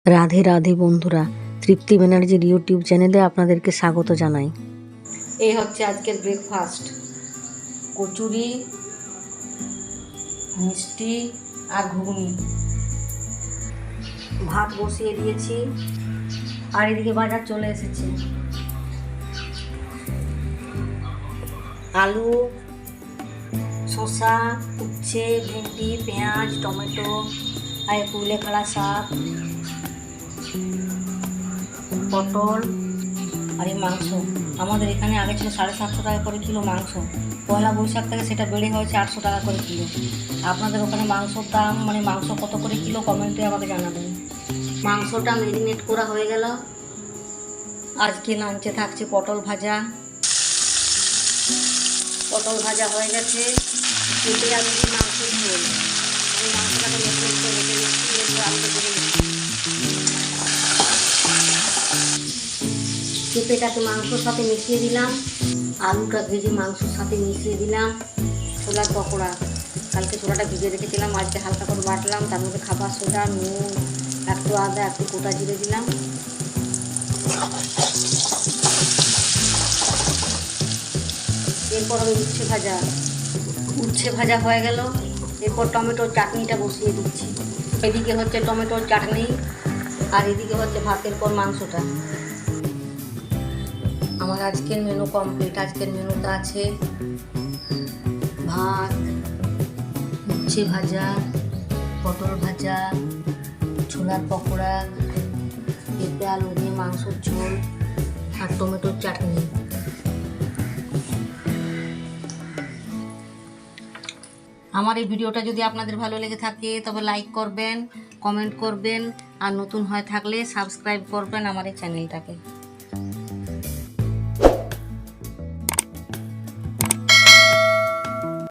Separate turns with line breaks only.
রাধে রাধে বন্ধুরা, তৃপ্তি ব্যানার্জির ইউটিউব চ্যানেলে আপনাদেরকে স্বাগত জানাই। এই হচ্ছে আজকের ব্রেকফাস্ট, কচুরি, মিষ্টি আর ঘুগনি। ভাত বসিয়ে দিয়েছি আর এদিকে বাজার চলে এসেছে। আলু, শসা, উচ্ছে, ভেন্ডি, পেঁয়াজ, টমেটো আর কুলেখাড়া শাক, পটল আর এই মাংস। আমাদের এখানে আগে ছিল 750 টাকা করে কিলো মাংস, পয়লা বৈশাখ থেকে সেটা বেড়ে হয়েছে 800 টাকা করে কিলো। আপনাদের ওখানে মাংসর দাম মাংস কত করে কিলো কমেন্টে আমাকে জানাবেন। মাংসটা ম্যারিনেট করা হয়ে গেল। আজকে লাঞ্চে থাকছে পটল ভাজা। পটল ভাজা হয়ে গেছে, কেটে আমি মাংস ঝোল। আমি মাংসটাকে ম্যারিনেট করে রেখে দিচ্ছি, এরপর আলুটা ভেজে নিচ্ছি। পেঁপেটাকে মাংসর সাথে মিশিয়ে দিলাম, আলুটা ভেজে মাংসর সাথে মিশিয়ে দিলাম। ছোলার পকোড়া, কালকে ছোলাটা ভিজে রেখেছিলাম, আজকে হালকা করে বাটলাম, তার মধ্যে খাবার সোডা, নুন, একটু আদা, একটু গোটা জিরে দিলাম। এরপর আমি উচ্ছে ভাজা হয়ে গেল। এরপর টমেটোর চাটনিটা বসিয়ে দিচ্ছি। এদিকে হচ্ছে টমেটোর চাটনি আর এদিকে হচ্ছে ভাতের পর মাংসটা। আমার আজকের মেনু কমপ্লিট। আজকের মেনুতে আছে ভাত, উচ্ছে ভাজা, পটল ভাজা, ছোলার পকোড়া, পেঁপে আলু দিয়ে মাংসের ঝোল আর টমেটোর চাটনি। আমার এই ভিডিওটা যদি আপনাদের ভালো লেগে থাকে তবে লাইক করবেন, কমেন্ট করবেন আর নতুন হয়ে থাকলে সাবস্ক্রাইব করবেন আমার এই চ্যানেলটাকে।